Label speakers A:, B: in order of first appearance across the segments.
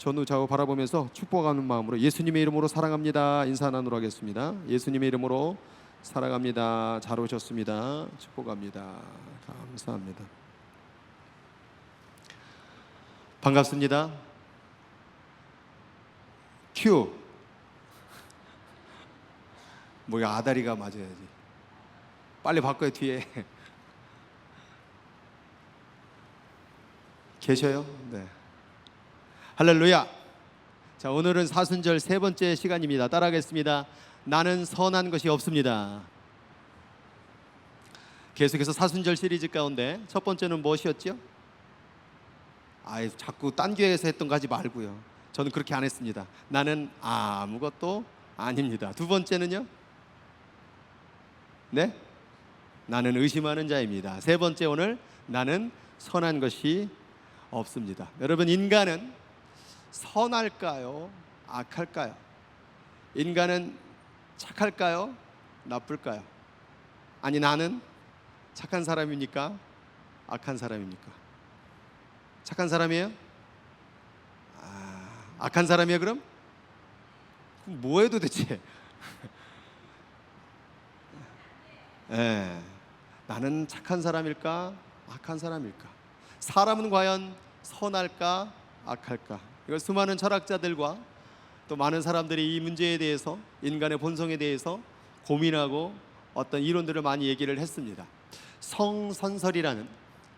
A: 전후 좌우 바라보면서 축복하는 마음으로 예수님의 이름으로 사랑합니다 인사 나누도록 하겠습니다. 예수님의 이름으로 사랑합니다. 잘 오셨습니다. 축복합니다. 감사합니다. 반갑습니다. 큐. 뭐야, 아다리가 맞아야지. 빨리 바꿔요. 뒤에 계셔요? 네. 할렐루야. 자, 오늘은 사순절 세 번째 시간입니다. 따라하겠습니다. 나는 선한 것이 없습니다. 계속해서 사순절 시리즈 가운데 첫 번째는 무엇이었죠? 자꾸 딴 교회에서 했던 거 하지 말고요. 저는 그렇게 안 했습니다. 나는 아무것도 아닙니다. 두 번째는요? 네? 나는 의심하는 자입니다. 세 번째, 오늘 나는 선한 것이 없습니다. 여러분, 인간은 선할까요? 악할까요? 인간은 착할까요? 나쁠까요? 아니, 나는 착한 사람입니까? 악한 사람입니까? 착한 사람이에요? 악한 사람이에요? 그럼 뭐예요 도대체? 나는 착한 사람일까? 악한 사람일까? 사람은 과연 선할까? 악할까? 이걸 수많은 철학자들과 또 많은 사람들이 이 문제에 대해서, 인간의 본성에 대해서 고민하고 어떤 이론들을 많이 얘기를 했습니다. 성선설이라는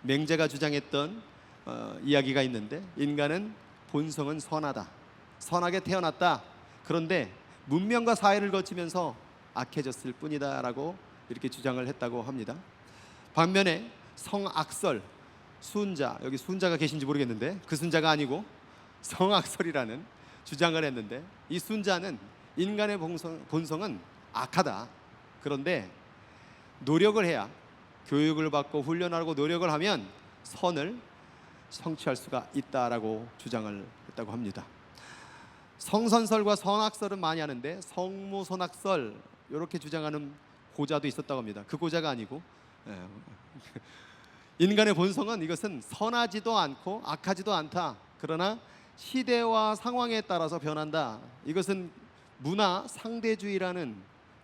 A: 맹자가 주장했던 이야기가 있는데, 인간은 본성은 선하다, 선하게 태어났다. 그런데 문명과 사회를 거치면서 악해졌을 뿐이다 라고 이렇게 주장을 했다고 합니다. 반면에 성악설, 순자, 여기 순자가 계신지 모르겠는데 그 순자가 아니고 성악설이라는 주장을 했는데, 이 순자는 인간의 본성은 악하다. 그런데 노력을 해야, 교육을 받고 훈련하고 노력을 하면 선을 성취할 수가 있다라고 주장을 했다고 합니다. 성선설과 성악설은 많이 하는데 성무선악설 이렇게 주장하는 고자도 있었다고 합니다. 그 고자가 아니고 인간의 본성은 이것은 선하지도 않고 악하지도 않다. 그러나 시대와 상황에 따라서 변한다. 이것은 문화 상대주의라는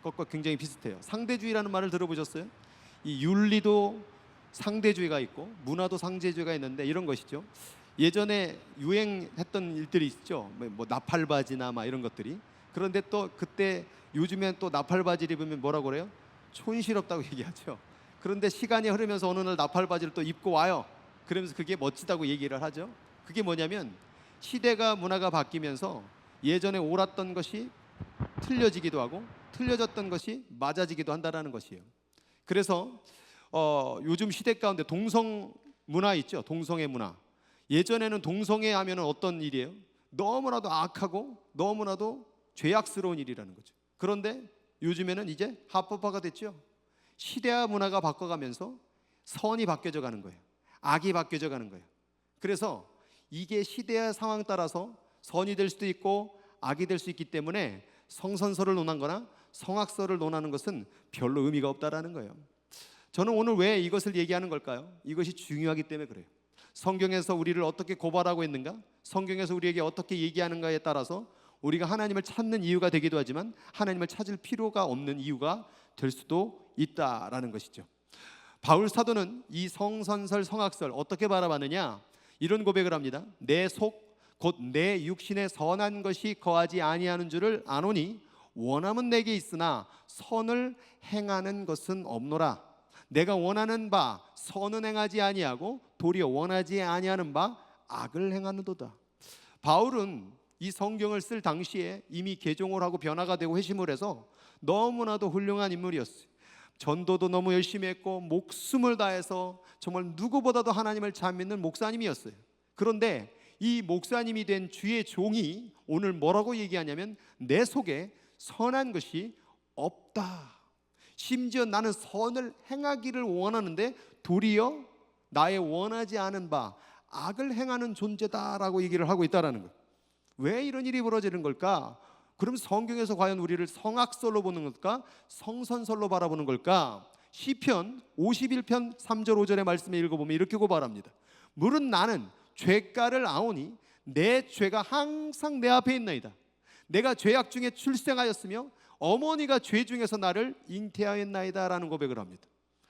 A: 것과 굉장히 비슷해요. 상대주의라는 말을 들어보셨어요? 이 윤리도 상대주의가 있고 문화도 상대주의가 있는데 이런 것이죠. 예전에 유행했던 일들이 있죠. 뭐 나팔바지나 막 이런 것들이. 그런데 또 그때 요즘엔 또 나팔바지를 입으면 뭐라고 그래요? 촌스럽다고 얘기하죠. 그런데 시간이 흐르면서 어느 날 나팔바지를 또 입고 와요. 그러면서 그게 멋지다고 얘기를 하죠. 그게 뭐냐면 시대가, 문화가 바뀌면서 예전에 옳았던 것이 틀려지기도 하고 틀려졌던 것이 맞아지기도 한다는 것이에요. 그래서 요즘 시대 가운데 동성 문화 있죠. 동성애 문화. 예전에는 동성애 하면 어떤 일이에요? 너무나도 악하고 너무나도 죄악스러운 일이라는 거죠. 그런데 요즘에는 이제 합법화가 됐죠. 시대와 문화가 바꿔가면서 선이 바뀌어져 가는 거예요. 악이 바뀌어져 가는 거예요. 그래서 이게 시대의 상황 따라서 선이 될 수도 있고 악이 될 수 있기 때문에 성선설을 논한 거나 성악설을 논하는 것은 별로 의미가 없다라는 거예요. 저는 오늘 왜 이것을 얘기하는 걸까요? 이것이 중요하기 때문에 그래요. 성경에서 우리를 어떻게 고발하고 있는가, 성경에서 우리에게 어떻게 얘기하는가에 따라서 우리가 하나님을 찾는 이유가 되기도 하지만 하나님을 찾을 필요가 없는 이유가 될 수도 있다라는 것이죠. 바울 사도는 이 성선설, 성악설 어떻게 바라봤느냐, 이런 고백을 합니다. 내 속 곧 내 육신에 선한 것이 거하지 아니하는 줄을 아노니 원함은 내게 있으나 선을 행하는 것은 없노라. 내가 원하는 바 선은 행하지 아니하고 도리어 원하지 아니하는 바 악을 행하는도다. 바울은 이 성경을 쓸 당시에 이미 개종을 하고 변화가 되고 회심을 해서 너무나도 훌륭한 인물이었어요. 전도도 너무 열심히 했고 목숨을 다해서 정말 누구보다도 하나님을 잘 믿는 목사님이었어요. 그런데 이 목사님이 된 주의 종이 오늘 뭐라고 얘기하냐면 내 속에 선한 것이 없다. 심지어 나는 선을 행하기를 원하는데 도리어 나의 원하지 않은 바 악을 행하는 존재다라고 얘기를 하고 있다는 거예요. 왜 이런 일이 벌어지는 걸까? 그럼 성경에서 과연 우리를 성악설로 보는 걸까? 성선설로 바라보는 걸까? 시편 51편 3절 5절의 말씀에 읽어보면 이렇게 고발합니다. 물은 나는 죄가를 아오니 내 죄가 항상 내 앞에 있나이다. 내가 죄악 중에 출생하였으며 어머니가 죄 중에서 나를 잉태하였나이다 라는 고백을 합니다.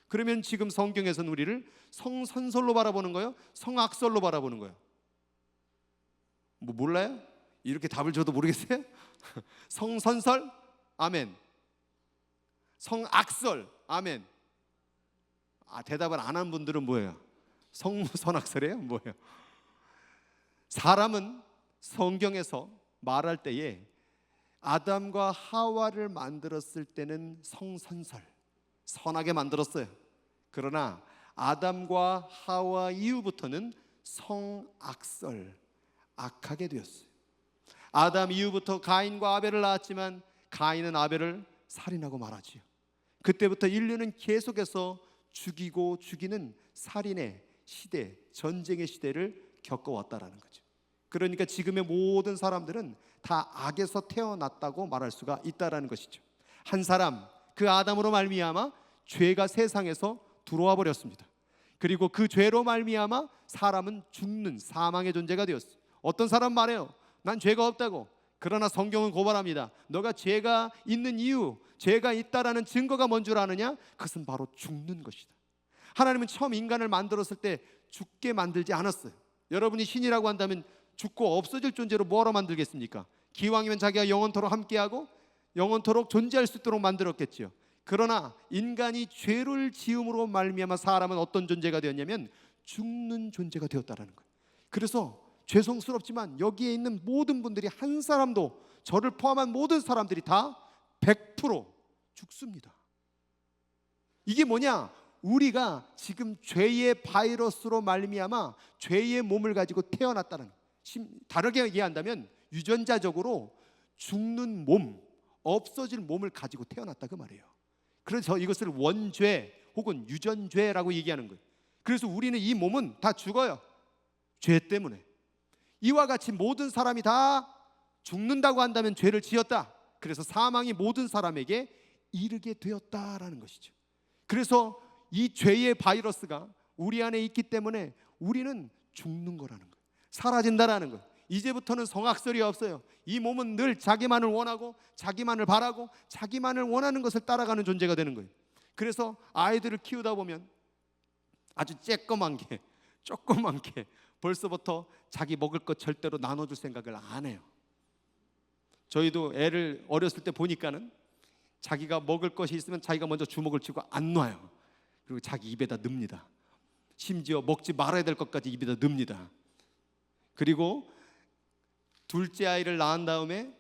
A: 그러면 지금 성경에서는 우리를 성선설로 바라보는 거예요? 성악설로 바라보는 거예요? 뭐 몰라요? 이렇게 답을 줘도 모르겠어요? 성선설? 아멘. 성악설? 아멘. 대답을 안 한 분들은 뭐예요? 성선악설이에요? 뭐예요? 사람은 성경에서 말할 때에 아담과 하와를 만들었을 때는 성선설, 선하게 만들었어요. 그러나 아담과 하와 이후부터는 성악설, 악하게 되었어요. 아담 이후부터 가인과 아벨을 낳았지만 가인은 아벨을 살인하고 말하지요. 그때부터 인류는 계속해서 죽이고 죽이는 살인의 시대, 전쟁의 시대를 겪어왔다라는 거죠. 그러니까 지금의 모든 사람들은 다 악에서 태어났다고 말할 수가 있다라는 것이죠. 한 사람, 그 아담으로 말미암아 죄가 세상에서 들어와 버렸습니다. 그리고 그 죄로 말미암아 사람은 죽는 사망의 존재가 되었어요. 어떤 사람 말해요. 난 죄가 없다고. 그러나 성경은 고발합니다. 너가 죄가 있는 이유, 죄가 있다라는 증거가 뭔 줄 아느냐? 그것은 바로 죽는 것이다. 하나님은 처음 인간을 만들었을 때 죽게 만들지 않았어요. 여러분이 신이라고 한다면 죽고 없어질 존재로 뭐로 만들겠습니까? 기왕이면 자기가 영원토록 함께하고 영원토록 존재할 수 있도록 만들었겠지요. 그러나 인간이 죄를 지음으로 말미암아 사람은 어떤 존재가 되었냐면 죽는 존재가 되었다라는 거예요. 그래서 죄송스럽지만 여기에 있는 모든 분들이 한 사람도, 저를 포함한 모든 사람들이 다 100% 죽습니다. 이게 뭐냐? 우리가 지금 죄의 바이러스로 말미암아 죄의 몸을 가지고 태어났다는, 다르게 얘기한다면 유전자적으로 죽는 몸, 없어질 몸을 가지고 태어났다 그 말이에요. 그래서 이것을 원죄 혹은 유전죄라고 얘기하는 거예요. 그래서 우리는 이 몸은 다 죽어요. 죄 때문에. 이와 같이 모든 사람이 다 죽는다고 한다면 죄를 지었다. 그래서 사망이 모든 사람에게 이르게 되었다라는 것이죠. 그래서 이 죄의 바이러스가 우리 안에 있기 때문에 우리는 죽는 거라는 거예요. 사라진다라는 거예요. 이제부터는 성악설이 없어요. 이 몸은 늘 자기만을 원하고 자기만을 바라고 자기만을 원하는 것을 따라가는 존재가 되는 거예요. 그래서 아이들을 키우다 보면 아주 조그만 게 벌써부터 자기 먹을 것 절대로 나눠줄 생각을 안 해요. 저희도 애를 어렸을 때 보니까는 자기가 먹을 것이 있으면 자기가 먼저 주먹을 쥐고 안 놔요. 그리고 자기 입에다 넣습니다. 심지어 먹지 말아야 될 것까지 입에다 넣습니다. 그리고 둘째 아이를 낳은 다음에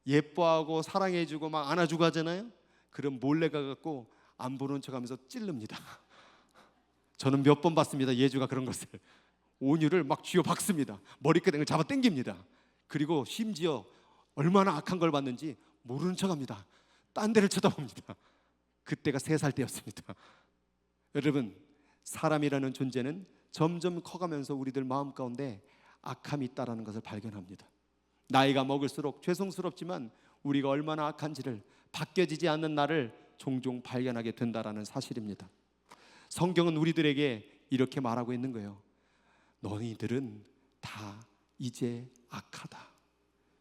A: 예뻐하고 사랑해주고 막 안아주고 하잖아요. 그럼 몰래 가갖고 안 보는 척하면서 찔릅니다. 저는 몇 번 봤습니다. 예주가 그런 것을. 온유를 막 쥐어 박습니다. 머리끄댕을 잡아 당깁니다. 그리고 심지어 얼마나 악한 걸 봤는지 모르는 척합니다. 딴 데를 쳐다봅니다. 그때가 3살 때였습니다. 여러분, 사람이라는 존재는 점점 커가면서 우리들 마음 가운데 악함이 있다라는 것을 발견합니다. 나이가 먹을수록 죄송스럽지만 우리가 얼마나 악한지를 바뀌어지지 않는 나를 종종 발견하게 된다라는 사실입니다. 성경은 우리들에게 이렇게 말하고 있는 거예요. 너희들은 다 이제 악하다,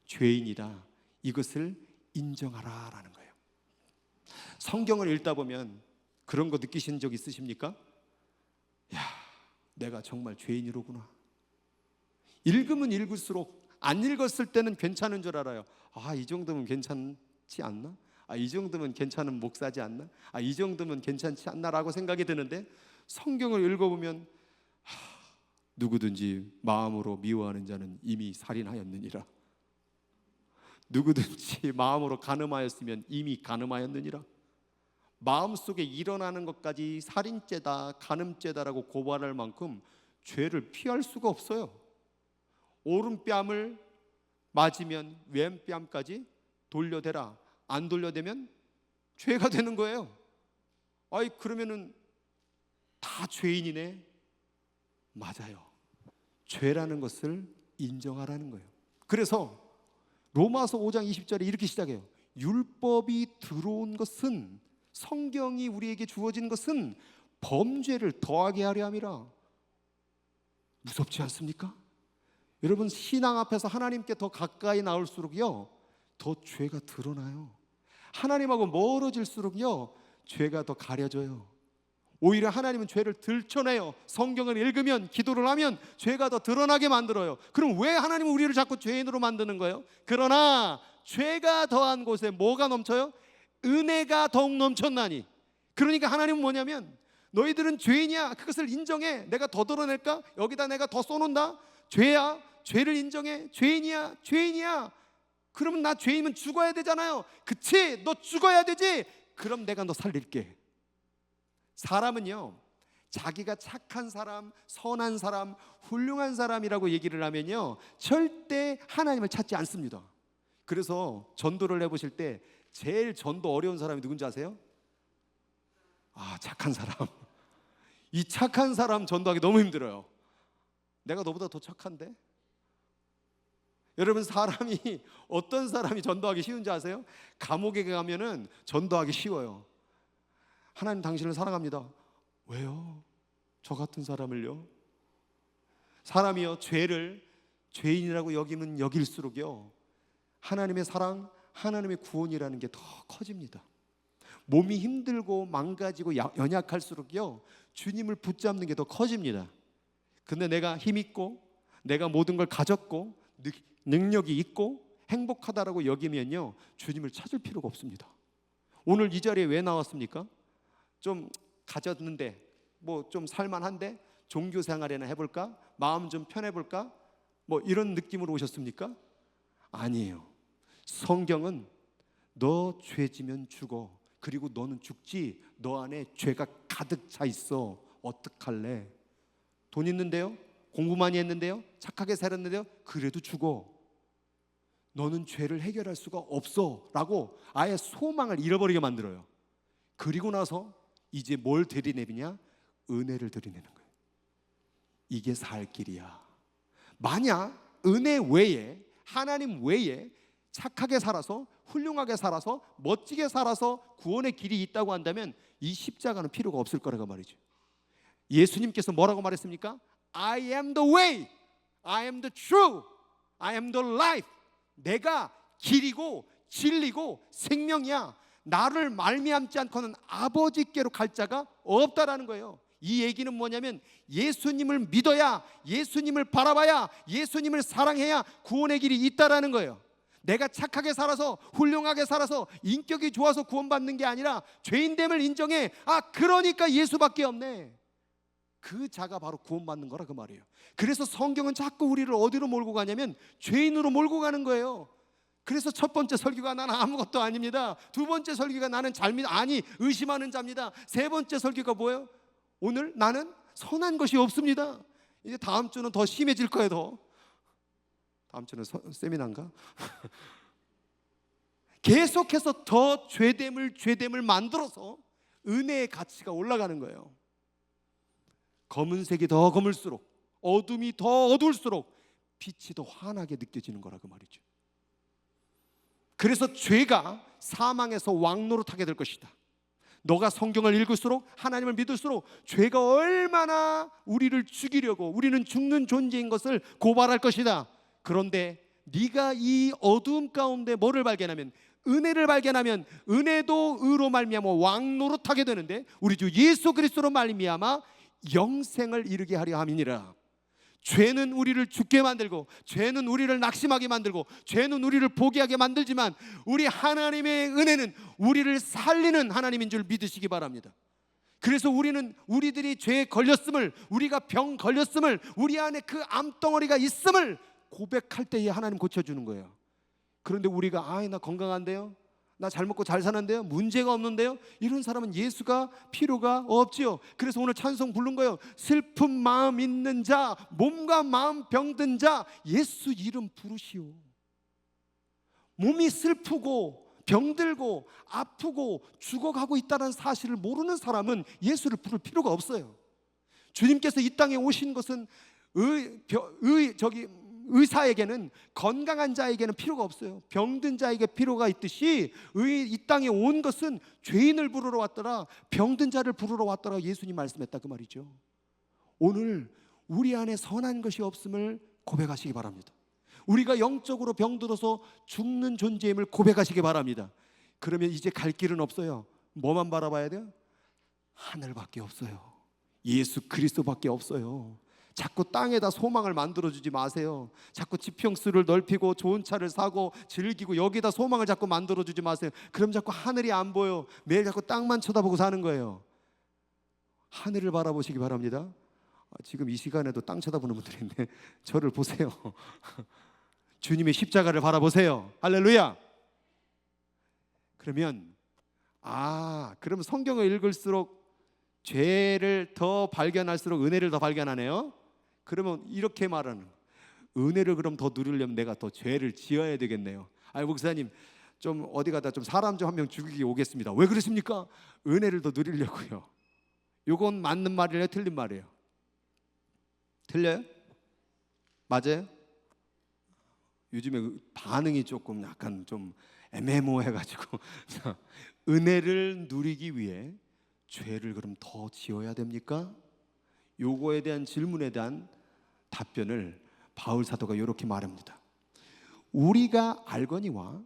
A: 죄인이다. 이것을 인정하라라는 거예요. 성경을 읽다 보면 그런 거 느끼신 적 있으십니까? 야, 내가 정말 죄인이로구나. 읽으면 읽을수록 안 읽었을 때는 괜찮은 줄 알아요. 이 정도면 괜찮지 않나? 이 정도면 괜찮은 목사지 않나? 이 정도면 괜찮지 않나라고 생각이 드는데 성경을 읽어보면 누구든지 마음으로 미워하는 자는 이미 살인하였느니라. 누구든지 마음으로 간음하였으면 이미 간음하였느니라. 마음속에 일어나는 것까지 살인죄다, 간음죄다라고 고발할 만큼 죄를 피할 수가 없어요. 오른뺨을 맞으면 왼뺨까지 돌려대라. 안 돌려대면 죄가 되는 거예요. 그러면은 다 죄인이네. 맞아요. 죄라는 것을 인정하라는 거예요. 그래서 로마서 5장 20절에 이렇게 시작해요. 율법이 들어온 것은, 성경이 우리에게 주어진 것은 범죄를 더하게 하려 함이라. 무섭지 않습니까? 여러분, 신앙 앞에서 하나님께 더 가까이 나올수록요 더 죄가 드러나요. 하나님하고 멀어질수록요 죄가 더 가려져요. 오히려 하나님은 죄를 들춰내요. 성경을 읽으면, 기도를 하면 죄가 더 드러나게 만들어요. 그럼 왜 하나님은 우리를 자꾸 죄인으로 만드는 거예요? 그러나 죄가 더한 곳에 뭐가 넘쳐요? 은혜가 더욱 넘쳤나니. 그러니까 하나님은 뭐냐면, 너희들은 죄인이야, 그것을 인정해. 내가 더 드러낼까? 여기다 내가 더 쏘는다. 죄야, 죄를 인정해. 죄인이야, 죄인이야. 그러면 나 죄인이면 죽어야 되잖아요. 그치, 너 죽어야 되지. 그럼 내가 너 살릴게. 사람은요, 자기가 착한 사람, 선한 사람, 훌륭한 사람이라고 얘기를 하면요 절대 하나님을 찾지 않습니다. 그래서 전도를 해보실 때 제일 전도 어려운 사람이 누군지 아세요? 착한 사람. 이 착한 사람 전도하기 너무 힘들어요. 내가 너보다 더 착한데? 여러분, 사람이 어떤 사람이 전도하기 쉬운지 아세요? 감옥에 가면은 전도하기 쉬워요. 하나님 당신을 사랑합니다. 왜요? 저 같은 사람을요? 사람이요, 죄를 죄인이라고 여기면 여길수록요 하나님의 사랑, 하나님의 구원이라는 게 더 커집니다. 몸이 힘들고 망가지고 연약할수록요 주님을 붙잡는 게 더 커집니다. 근데 내가 힘있고 내가 모든 걸 가졌고 능력이 있고 행복하다라고 여기면요 주님을 찾을 필요가 없습니다. 오늘 이 자리에 왜 나왔습니까? 좀 가졌는데 뭐 좀 살만한데 종교 생활이나 해볼까? 마음 좀 편해볼까? 뭐 이런 느낌으로 오셨습니까? 아니에요. 성경은 너 죄지면 죽어. 그리고 너는 죽지. 너 안에 죄가 가득 차 있어. 어떡할래? 돈 있는데요? 공부 많이 했는데요? 착하게 살았는데요? 그래도 죽어. 너는 죄를 해결할 수가 없어 라고 아예 소망을 잃어버리게 만들어요. 그리고 나서 이제 뭘 들이내느냐? 은혜를 들이내는 거예요. 이게 살 길이야. 만약 은혜 외에, 하나님 외에 착하게 살아서, 훌륭하게 살아서, 멋지게 살아서 구원의 길이 있다고 한다면 이 십자가는 필요가 없을 거라고 말이죠. 예수님께서 뭐라고 말했습니까? I am the way, I am the truth, I am the life. 내가 길이고 진리고 생명이야. 나를 말미암지 않고는 아버지께로 갈 자가 없다라는 거예요. 이 얘기는 뭐냐면 예수님을 믿어야, 예수님을 바라봐야, 예수님을 사랑해야 구원의 길이 있다라는 거예요. 내가 착하게 살아서, 훌륭하게 살아서, 인격이 좋아서 구원받는 게 아니라 죄인됨을 인정해. 그러니까 예수밖에 없네. 그 자가 바로 구원받는 거라 그 말이에요. 그래서 성경은 자꾸 우리를 어디로 몰고 가냐면 죄인으로 몰고 가는 거예요. 그래서 첫 번째 설교가 나는 아무것도 아닙니다. 두 번째 설교가 나는 의심하는 자입니다. 세 번째 설교가 뭐예요? 오늘 나는 선한 것이 없습니다. 이제 다음 주는 더 심해질 거예요. 더 다음 주는 세미나인가? 계속해서 더 죄됨을 만들어서 은혜의 가치가 올라가는 거예요. 검은색이 더 검을수록, 어둠이 더 어두울수록 빛이 더 환하게 느껴지는 거라고 말이죠. 그래서 죄가 사망에서 왕노릇하게 될 것이다. 너가 성경을 읽을수록, 하나님을 믿을수록 죄가 얼마나 우리를 죽이려고, 우리는 죽는 존재인 것을 고발할 것이다. 그런데 네가 이 어두움 가운데 뭐를 발견하면, 은혜를 발견하면 은혜도 의로 말미암아 왕노릇하게 되는데 우리 주 예수 그리스도로 말미암아 영생을 이루게 하려 함이니라. 죄는 우리를 죽게 만들고, 죄는 우리를 낙심하게 만들고, 죄는 우리를 포기하게 만들지만 우리 하나님의 은혜는 우리를 살리는 하나님인 줄 믿으시기 바랍니다. 그래서 우리들이 죄에 걸렸음을, 우리가 병 걸렸음을, 우리 안에 그 암덩어리가 있음을 고백할 때에 하나님 고쳐주는 거예요. 그런데 우리가 나 건강한데요? 나 잘 먹고 잘 사는데요? 문제가 없는데요? 이런 사람은 예수가 필요가 없지요. 그래서 오늘 찬송 부른 거예요. 슬픈 마음 있는 자, 몸과 마음 병든 자, 예수 이름 부르시오. 몸이 슬프고 병들고 아프고 죽어가고 있다는 사실을 모르는 사람은 예수를 부를 필요가 없어요. 주님께서 이 땅에 오신 것은 의사에게는, 건강한 자에게는 필요가 없어요. 병든 자에게 필요가 있듯이 이 땅에 온 것은 죄인을 부르러 왔더라, 병든 자를 부르러 왔더라 예수님 말씀했다 그 말이죠. 오늘 우리 안에 선한 것이 없음을 고백하시기 바랍니다. 우리가 영적으로 병들어서 죽는 존재임을 고백하시기 바랍니다. 그러면 이제 갈 길은 없어요. 뭐만 바라봐야 돼요? 하늘밖에 없어요. 예수 그리스도밖에 없어요. 자꾸 땅에다 소망을 만들어주지 마세요. 자꾸 지평수를 넓히고 좋은 차를 사고 즐기고 여기다 소망을 자꾸 만들어주지 마세요. 그럼 자꾸 하늘이 안 보여. 매일 자꾸 땅만 쳐다보고 사는 거예요. 하늘을 바라보시기 바랍니다. 지금 이 시간에도 땅 쳐다보는 분들이 있네. 저를 보세요. 주님의 십자가를 바라보세요. 할렐루야. 그러면 그러면 성경을 읽을수록 죄를 더 발견할수록 은혜를 더 발견하네요. 그러면 이렇게 말하는, 은혜를 그럼 더 누리려면 내가 더 죄를 지어야 되겠네요. 목사님 좀 어디 가다 좀 사람 좀 한 명 죽이기 오겠습니다. 왜 그러십니까? 은혜를 더 누리려고요. 이건 맞는 말이에요, 틀린 말이에요? 틀려요? 맞아요? 요즘에 반응이 조금 약간 좀 애매모호해가지고 은혜를 누리기 위해 죄를 그럼 더 지어야 됩니까? 요거에 대한 질문에 대한 답변을 바울 사도가 이렇게 말합니다. 우리가 알거니와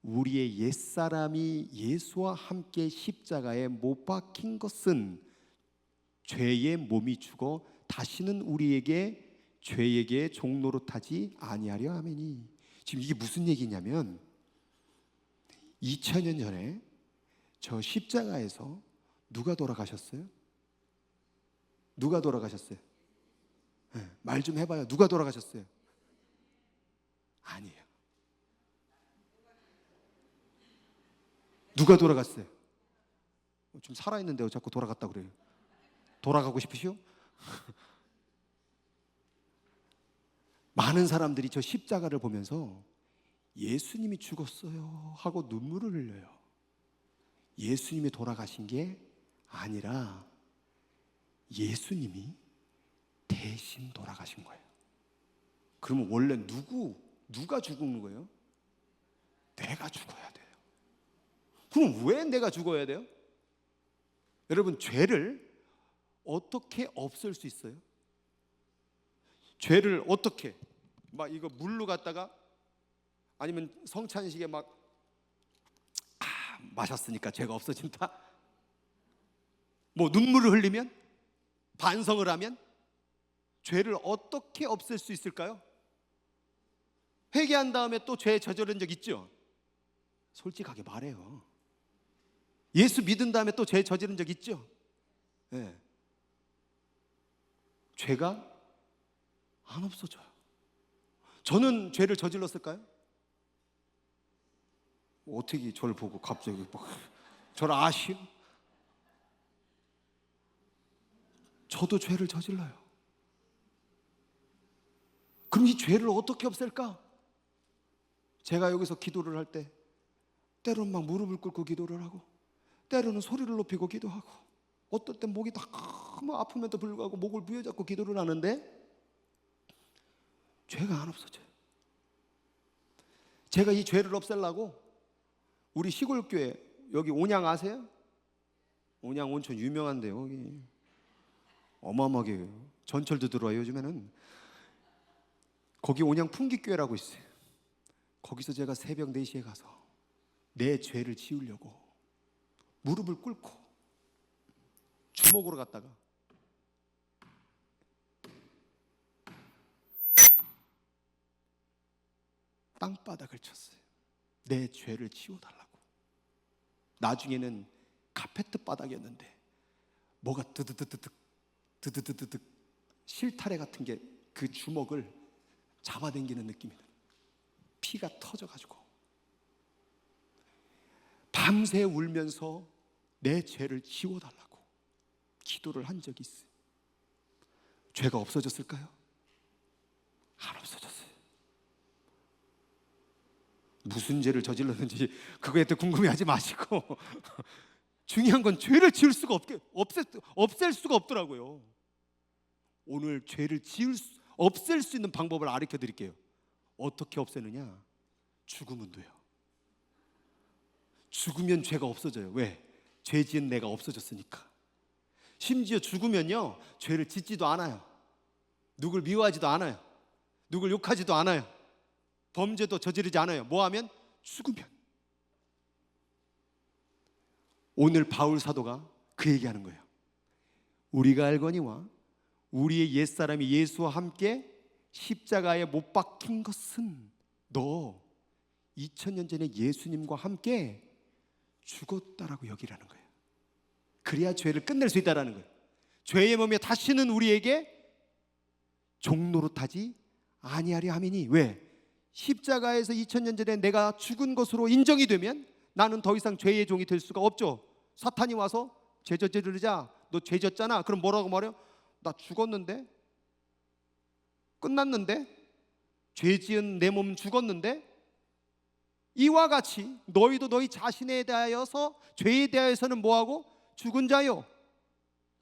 A: 우리의 옛사람이 예수와 함께 십자가에 못 박힌 것은 죄의 몸이 죽어 다시는 우리에게 죄에게 종노릇하지 아니하려 하매니. 지금 이게 무슨 얘기냐면 2000년 전에 저 십자가에서 누가 돌아가셨어요? 누가 돌아가셨어요? 말 좀 해봐요. 누가 돌아가셨어요? 아니에요. 누가 돌아갔어요? 좀 살아있는데 왜 자꾸 돌아갔다 그래요? 돌아가고 싶으시오? 많은 사람들이 저 십자가를 보면서 예수님이 죽었어요 하고 눈물을 흘려요. 예수님이 돌아가신 게 아니라 예수님이 대신 돌아가신 거예요. 그러면 원래 누가 죽는 거예요? 내가 죽어야 돼요. 그럼 왜 내가 죽어야 돼요? 여러분, 죄를 어떻게 없앨 수 있어요? 죄를 어떻게 막 이거 물로 갖다가 아니면 성찬식에 막 마셨으니까 죄가 없어진다? 뭐 눈물을 흘리면? 반성을 하면? 죄를 어떻게 없앨 수 있을까요? 회개한 다음에 또 죄에 저지른 적 있죠? 솔직하게 말해요. 예수 믿은 다음에 또 죄에 저지른 적 있죠? 네. 죄가 안 없어져요. 저는 죄를 저질렀을까요? 어떻게 저를 보고 갑자기 막 저를 아시오? 저도 죄를 저질러요. 그럼 이 죄를 어떻게 없앨까? 제가 여기서 기도를 할 때 때로는 막 무릎을 꿇고 기도를 하고 때로는 소리를 높이고 기도하고 어떨 땐 목이 너무 아픔에도 불구하고 목을 부여잡고 기도를 하는데 죄가 안 없어져요. 제가 이 죄를 없애려고 우리 시골교회 여기 온양 아세요? 온양 온천 유명한데요. 여기 어마어마하게 전철도 들어와요. 요즘에는 거기 온양 풍기교회라고 있어요. 거기서 제가 새벽 4시에 가서 내 죄를 지우려고 무릎을 꿇고 주먹으로 갔다가 땅바닥을 쳤어요. 내 죄를 지워달라고. 나중에는 카페트 바닥이었는데 뭐가 드드드득 실타래 같은 게 그 주먹을 잡아당기는 느낌이 들어요. 피가 터져가지고 밤새 울면서 내 죄를 지워달라고 기도를 한 적이 있어요. 죄가 없어졌을까요? 안 없어졌어요. 무슨 죄를 저질렀는지 그거에 대해 궁금해하지 마시고 중요한 건 죄를 지을 수가 없앨 수가 없더라고요. 오늘 죄를 없앨 수 있는 방법을 가르쳐 드릴게요. 어떻게 없애느냐? 죽으면 돼요. 죽으면 죄가 없어져요. 왜? 죄 지은 내가 없어졌으니까. 심지어 죽으면요 죄를 짓지도 않아요. 누굴 미워하지도 않아요. 누굴 욕하지도 않아요. 범죄도 저지르지 않아요. 뭐 하면? 죽으면. 오늘 바울 사도가 그 얘기하는 거예요. 우리가 알거니와 우리의 옛사람이 예수와 함께 십자가에 못 박힌 것은 너 2000년 전에 예수님과 함께 죽었다라고 여기라는 거예요. 그래야 죄를 끝낼 수 있다라는 거예요. 죄의 몸에 다시는 우리에게 종노릇하지 아니하려 함이니. 왜? 십자가에서 2000년 전에 내가 죽은 것으로 인정이 되면 나는 더 이상 죄의 종이 될 수가 없죠. 사탄이 와서 죄 저지르자, 너 죄 졌잖아. 그럼 뭐라고 말해요? 나 죽었는데? 끝났는데? 죄 지은 내 몸 죽었는데? 이와 같이 너희도 너희 자신에 대하여서, 죄에 대하여서는 뭐하고? 죽은 자요.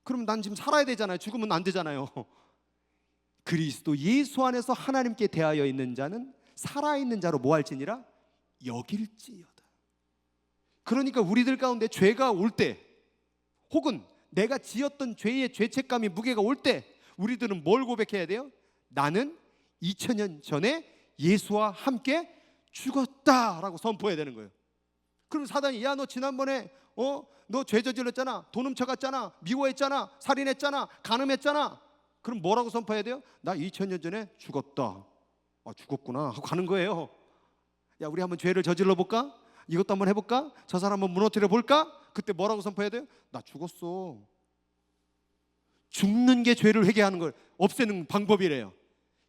A: 그럼 난 지금 살아야 되잖아요. 죽으면 안 되잖아요. 그리스도 예수 안에서 하나님께 대하여 있는 자는 살아있는 자로 뭐 할지니라? 여길지어다. 그러니까 우리들 가운데 죄가 올 때, 혹은 내가 지었던 죄의 죄책감이, 무게가 올 때 우리들은 뭘 고백해야 돼요? 나는 2000년 전에 예수와 함께 죽었다라고 선포해야 되는 거예요. 그럼 사단이, 야 너 지난번에 너 죄 저질렀잖아, 돈 훔쳐갔잖아, 미워했잖아, 살인했잖아, 간음했잖아. 그럼 뭐라고 선포해야 돼요? 나 2000년 전에 죽었다. 아, 죽었구나 하고 가는 거예요. 야, 우리 한번 죄를 저질러 볼까? 이것도 한번 해볼까? 저 사람 한번 무너뜨려 볼까? 그때 뭐라고 선포해야 돼요? 나 죽었어. 죽는 게 죄를 회개하는 걸 없애는 방법이래요.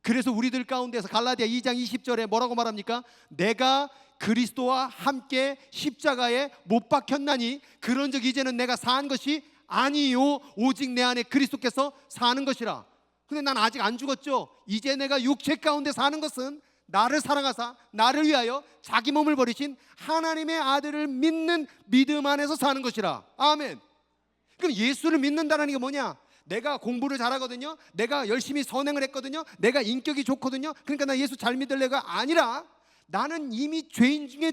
A: 그래서 우리들 가운데서 갈라디아 2장 20절에 뭐라고 말합니까? 내가 그리스도와 함께 십자가에 못 박혔나니 그런즉 이제는 내가 사는 것이 아니요 오직 내 안에 그리스도께서 사는 것이라. 근데 난 아직 안 죽었죠. 이제 내가 육체 가운데 사는 것은 나를 사랑하사 나를 위하여 자기 몸을 버리신 하나님의 아들을 믿는 믿음 안에서 사는 것이라. 아멘. 그럼 예수를 믿는다는 게 뭐냐? 내가 공부를 잘하거든요, 내가 열심히 선행을 했거든요, 내가 인격이 좋거든요, 그러니까 나 예수 잘 믿을래가 아니라 나는 이미 죄인 중에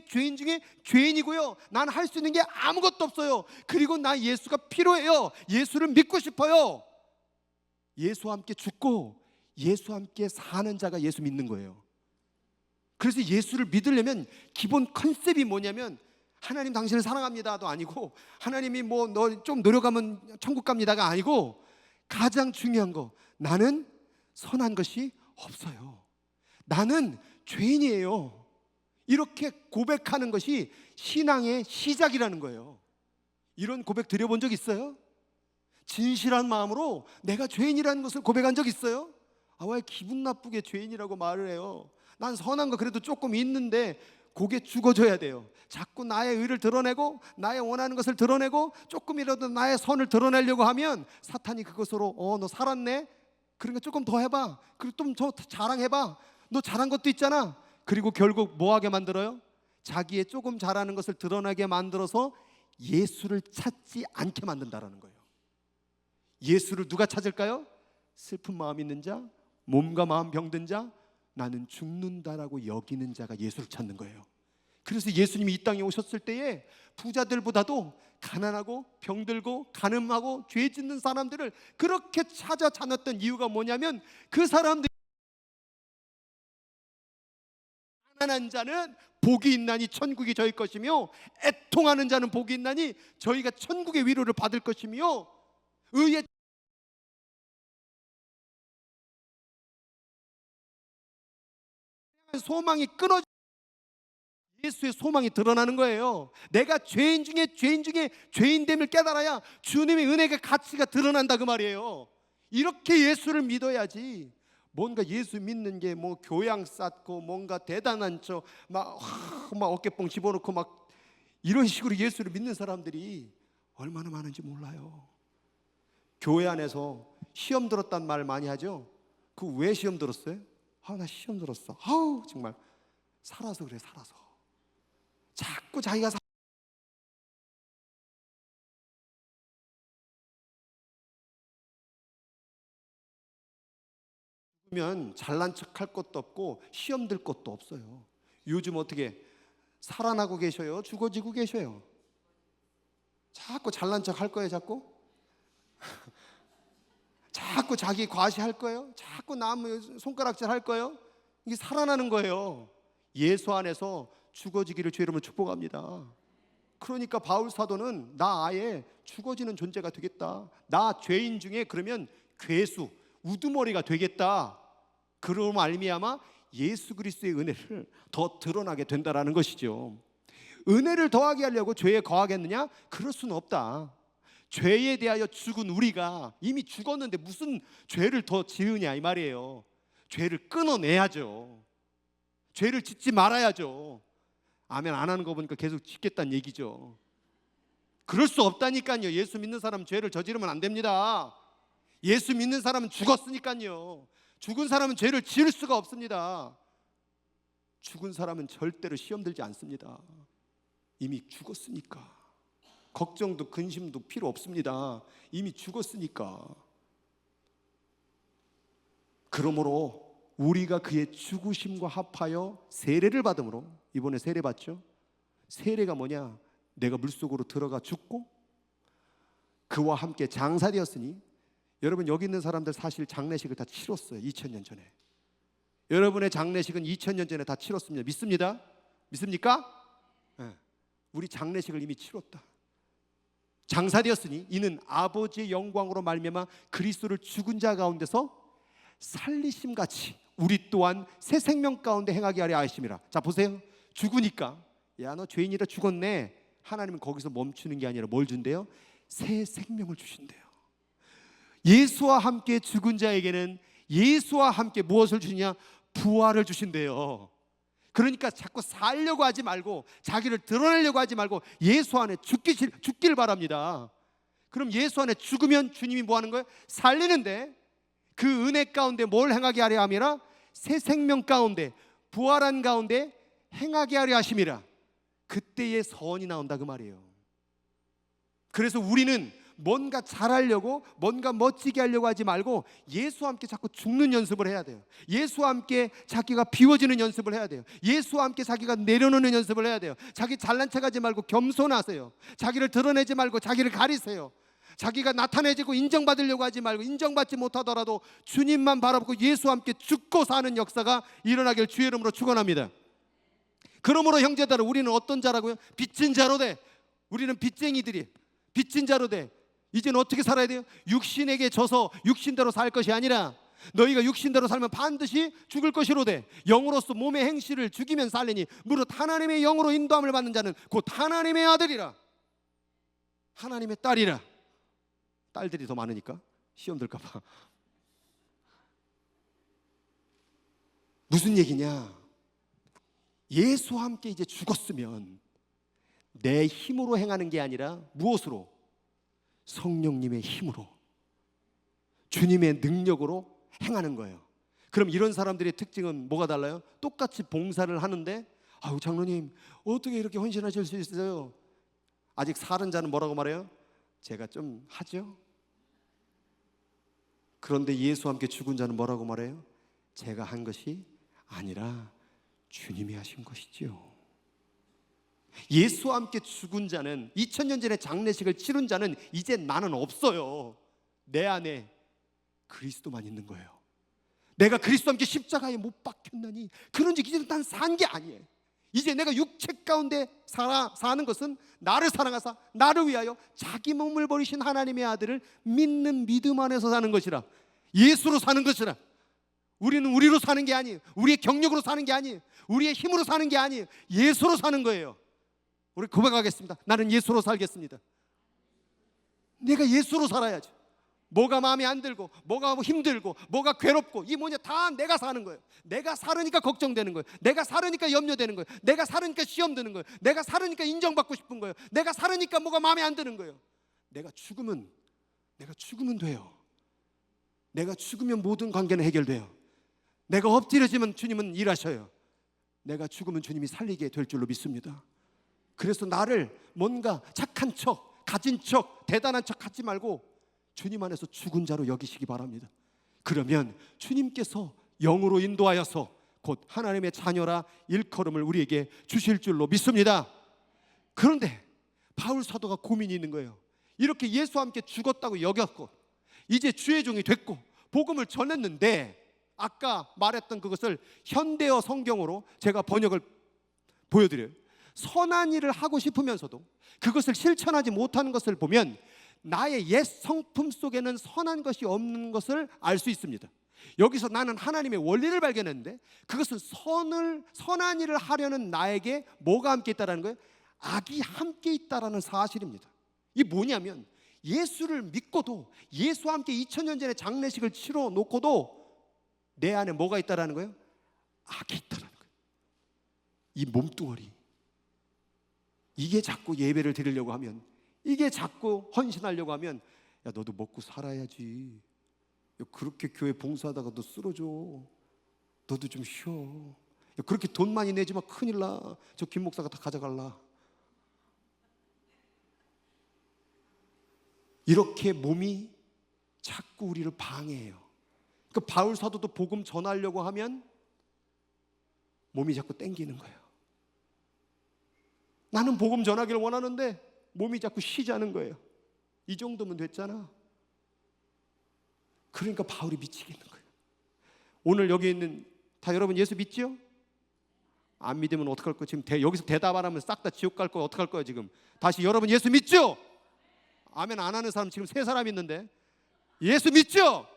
A: 죄인이고요, 나는 할 수 있는 게 아무것도 없어요. 그리고 나 예수가 필요해요. 예수를 믿고 싶어요. 예수와 함께 죽고 예수와 함께 사는 자가 예수 믿는 거예요. 그래서 예수를 믿으려면 기본 컨셉이 뭐냐면, 하나님 당신을 사랑합니다도 아니고, 하나님이 뭐 너 좀 노력하면 천국 갑니다가 아니고, 가장 중요한 거, 나는 선한 것이 없어요, 나는 죄인이에요. 이렇게 고백하는 것이 신앙의 시작이라는 거예요. 이런 고백 드려본 적 있어요? 진실한 마음으로 내가 죄인이라는 것을 고백한 적 있어요? 아, 왜 기분 나쁘게 죄인이라고 말을 해요? 난 선한 거 그래도 조금 있는데 그게 죽어져야 돼요. 자꾸 나의 의를 드러내고 나의 원하는 것을 드러내고 조금이라도 나의 선을 드러내려고 하면 사탄이 그것으로 너 살았네? 그러니까 조금 더 해봐, 그리고 좀 더 자랑해봐, 너 잘한 것도 있잖아. 그리고 결국 뭐 하게 만들어요? 자기의 조금 잘하는 것을 드러나게 만들어서 예수를 찾지 않게 만든다라는 거예요. 예수를 누가 찾을까요? 슬픈 마음 있는 자, 몸과 마음 병든 자, 나는 죽는다라고 여기는 자가 예수를 찾는 거예요. 그래서 예수님이 이 땅에 오셨을 때에 부자들보다도 가난하고 병들고 간음하고 죄 짓는 사람들을 그렇게 찾아 다녔던 이유가 뭐냐면, 그 사람들이 가난한 자는 복이 있나니 천국이 저희 것이며, 애통하는 자는 복이 있나니 저희가 천국의 위로를 받을 것이며, 의의 소망이 끊어져, 예수의 소망이 드러나는 거예요. 내가 죄인 중에 죄인됨을 깨달아야 주님의 은혜의 가치가 드러난다 그 말이에요. 이렇게 예수를 믿어야지. 뭔가 예수 믿는 게 뭐 교양 쌓고 뭔가 대단한 척 막 어깨뽕 집어넣고 막 이런 식으로 예수를 믿는 사람들이 얼마나 많은지 몰라요. 교회 안에서 시험 들었단 말 많이 하죠. 그 왜 시험 들었어요? 나 시험 들었어. 정말 살아서 그래. 살아서 자꾸 자기가 면 잘난 척할 것도 없고 시험 들 것도 없어요. 요즘 어떻게 살아나고 계셔요? 죽어지고 계셔요? 자꾸 잘난 척 할 거예요. 자꾸 자기 과시할 거예요. 자꾸 남 손가락질 할 거예요. 이게 살아나는 거예요. 예수 안에서 죽어지기를 주 이름으로 축복합니다. 그러니까 바울 사도는 나 아예 죽어지는 존재가 되겠다. 나 죄인 중에 그러면 괴수, 우두머리가 되겠다. 그로 말미암아 예수 그리스도의 은혜를 더 드러나게 된다라는 것이죠. 은혜를 더하게 하려고 죄에 거하겠느냐? 그럴 수는 없다. 죄에 대하여 죽은 우리가 이미 죽었는데 무슨 죄를 더 지으냐 이 말이에요. 죄를 끊어내야죠. 죄를 짓지 말아야죠. 아멘 안 하는 거 보니까 계속 짓겠다는 얘기죠. 그럴 수 없다니까요. 예수 믿는 사람은 죄를 저지르면 안 됩니다. 예수 믿는 사람은 죽었으니까요. 죽은 사람은 죄를 지을 수가 없습니다. 죽은 사람은 절대로 시험 들지 않습니다. 이미 죽었으니까. 걱정도 근심도 필요 없습니다. 이미 죽었으니까. 그러므로 우리가 그의 죽으심과 합하여 세례를 받음으로, 이번에 세례 받죠. 세례가 뭐냐? 내가 물속으로 들어가 죽고 그와 함께 장사되었으니, 여러분 여기 있는 사람들 사실 장례식을 다 치렀어요. 2000년 전에. 여러분의 장례식은 2000년 전에 다 치렀습니다. 믿습니다? 믿습니까? 네. 우리 장례식을 이미 치렀다. 장사되었으니 이는 아버지의 영광으로 말미암아 그리스도를 죽은 자 가운데서 살리심같이 우리 또한 새 생명 가운데 행하게 하려 하심이라. 자 보세요. 죽으니까 야 너 죄인이라 죽었네. 하나님은 거기서 멈추는 게 아니라 뭘 준대요? 새 생명을 주신대요. 예수와 함께 죽은 자에게는 예수와 함께 무엇을 주냐? 부활을 주신대요. 그러니까 자꾸 살려고 하지 말고 자기를 드러내려고 하지 말고 예수 안에 죽길 바랍니다. 그럼 예수 안에 죽으면 주님이 뭐 하는 거예요? 살리는데 그 은혜 가운데 뭘 행하게 하려 함이라? 새 생명 가운데 부활한 가운데 행하게 하려 하심이라. 그때의 선이 나온다 그 말이에요. 그래서 우리는 뭔가 잘하려고 뭔가 멋지게 하려고 하지 말고 예수와 함께 자꾸 죽는 연습을 해야 돼요. 예수와 함께 자기가 비워지는 연습을 해야 돼요. 예수와 함께 자기가 내려놓는 연습을 해야 돼요. 자기 잘난 척하지 말고 겸손하세요. 자기를 드러내지 말고 자기를 가리세요. 자기가 나타내지고 인정받으려고 하지 말고 인정받지 못하더라도 주님만 바라보고 예수와 함께 죽고 사는 역사가 일어나길 주의 이름으로 축원합니다. 그러므로 형제들아 우리는 어떤 자라고요? 빚진 자로 돼. 우리는 빚쟁이들이 빚진 자로 돼. 이제는 어떻게 살아야 돼요? 육신에게 져서 육신대로 살 것이 아니라 너희가 육신대로 살면 반드시 죽을 것이로 돼. 영으로서 몸의 행실을 죽이면 살리니 무릇 하나님의 영으로 인도함을 받는 자는 곧 하나님의 아들이라 하나님의 딸이라. 딸들이 더 많으니까 시험 들까 봐. 무슨 얘기냐? 예수와 함께 이제 죽었으면 내 힘으로 행하는 게 아니라 무엇으로? 성령님의 힘으로, 주님의 능력으로 행하는 거예요. 그럼 이런 사람들의 특징은 뭐가 달라요? 똑같이 봉사를 하는데 아유 장로님 어떻게 이렇게 헌신하실 수 있어요? 아직 사는 자는 뭐라고 말해요? 제가 좀 하죠. 그런데 예수와 함께 죽은 자는 뭐라고 말해요? 제가 한 것이 아니라 주님이 하신 것이지요. 예수와 함께 죽은 자는 2000년 전에 장례식을 치른 자는 이제 나는 없어요. 내 안에 그리스도만 있는 거예요. 내가 그리스도와 함께 십자가에 못 박혔나니 그런지 이제 난 산 게 아니에요. 이제 내가 육체 가운데 사는 것은 나를 사랑하사 나를 위하여 자기 몸을 버리신 하나님의 아들을 믿는 믿음 안에서 사는 것이라. 예수로 사는 것이라. 우리는 우리로 사는 게 아니에요. 우리의 경력으로 사는 게 아니에요. 우리의 힘으로 사는 게 아니에요. 예수로 사는 거예요. 우리 고백하겠습니다. 나는 예수로 살겠습니다. 내가 예수로 살아야지. 뭐가 마음에 안 들고 뭐가 힘들고 뭐가 괴롭고 이 뭐냐 다 내가 사는 거예요. 내가 살으니까 걱정되는 거예요. 내가 살으니까 염려되는 거예요. 내가 살으니까 시험 드는 거예요. 내가 살으니까 인정받고 싶은 거예요. 내가 살으니까 뭐가 마음에 안 드는 거예요. 내가 죽으면 돼요. 내가 죽으면 모든 관계는 해결돼요. 내가 엎드려지면 주님은 일하셔요. 내가 죽으면 주님이 살리게 될 줄로 믿습니다. 그래서 나를 뭔가 착한 척, 가진 척, 대단한 척 하지 말고 주님 안에서 죽은 자로 여기시기 바랍니다. 그러면 주님께서 영으로 인도하여서 곧 하나님의 자녀라 일컬음을 우리에게 주실 줄로 믿습니다. 그런데 바울 사도가 고민이 있는 거예요. 이렇게 예수와 함께 죽었다고 여겼고 이제 주의 종이 됐고 복음을 전했는데 아까 말했던 그것을 현대어 성경으로 제가 번역을 보여드려요. 선한 일을 하고 싶으면서도 그것을 실천하지 못하는 것을 보면 나의 옛 성품 속에는 선한 것이 없는 것을 알 수 있습니다. 여기서 나는 하나님의 원리를 발견했는데 그것은 선한 일을 하려는 나에게 뭐가 함께 있다라는 거예요? 악이 함께 있다라는 사실입니다. 이게 뭐냐면 예수를 믿고도 예수와 함께 2000년 전에 장례식을 치러 놓고도 내 안에 뭐가 있다라는 거예요? 악이 있다라는 거예요. 이 몸뚱어리, 이게 자꾸 예배를 드리려고 하면, 이게 자꾸 헌신하려고 하면, 야 너도 먹고 살아야지, 야, 그렇게 교회 봉사하다가 너 쓰러져, 너도 좀 쉬어, 야, 그렇게 돈 많이 내지만 큰일 나, 저 김 목사가 다 가져갈라. 이렇게 몸이 자꾸 우리를 방해해요. 그 바울 사도도 복음 전하려고 하면 몸이 자꾸 땡기는 거예요. 나는 복음 전하기를 원하는데 몸이 자꾸 쉬자는 거예요. 이 정도면 됐잖아. 그러니까 바울이 미치겠는 거예요. 오늘 여기 있는 다 여러분 예수 믿지요? 안 믿으면 어떡할 거예요? 지금 여기서 대답 안 하면 싹 다 지옥 갈 거예요. 어떡할 거예요 지금? 다시 여러분 예수 믿죠? 아멘 안 하는 사람 지금 3사람 있는데 예수 믿죠?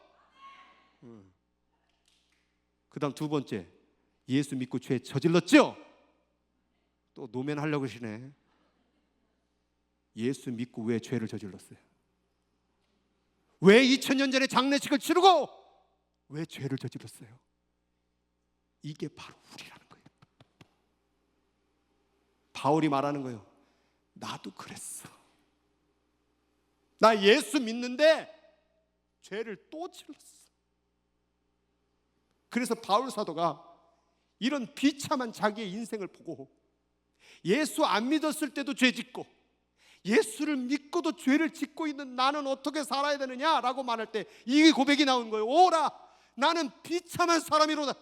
A: 그 다음 2번째, 예수 믿고 죄 저질렀죠? 또 노면하려고 그러시네. 예수 믿고 왜 죄를 저질렀어요? 왜 2000년 전에 장례식을 치르고 왜 죄를 저질렀어요? 이게 바로 우리라는 거예요. 바울이 말하는 거예요. 나도 그랬어. 나 예수 믿는데 죄를 또 질렀어. 그래서 바울 사도가 이런 비참한 자기의 인생을 보고 예수 안 믿었을 때도 죄 짓고 예수를 믿고도 죄를 짓고 있는 나는 어떻게 살아야 되느냐라고 말할 때 이 고백이 나온 거예요. 오라 나는 비참한 사람이로다.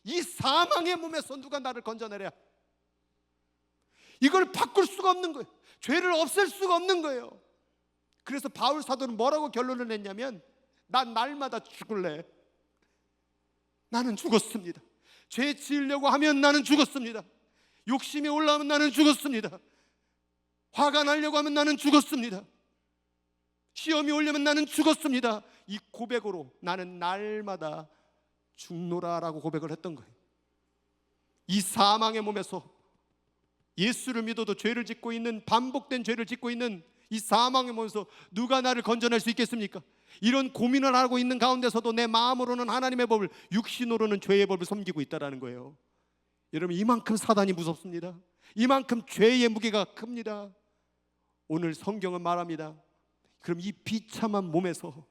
A: 이 사망의 몸에서 누가 나를 건져내랴. 이걸 바꿀 수가 없는 거예요. 죄를 없앨 수가 없는 거예요. 그래서 바울 사도는 뭐라고 결론을 냈냐면 난 날마다 죽을래. 나는 죽었습니다. 죄 지으려고 하면 나는 죽었습니다. 욕심이 올라오면 나는 죽었습니다. 화가 나려고 하면 나는 죽었습니다. 시험이 오려면 나는 죽었습니다. 이 고백으로 나는 날마다 죽노라라고 고백을 했던 거예요. 이 사망의 몸에서 예수를 믿어도 죄를 짓고 있는, 반복된 죄를 짓고 있는 이 사망의 몸에서 누가 나를 건져낼 수 있겠습니까? 이런 고민을 하고 있는 가운데서도 내 마음으로는 하나님의 법을, 육신으로는 죄의 법을 섬기고 있다는 거예요. 여러분 이만큼 사단이 무섭습니다. 이만큼 죄의 무게가 큽니다. 오늘 성경은 말합니다. 그럼 이 비참한 몸에서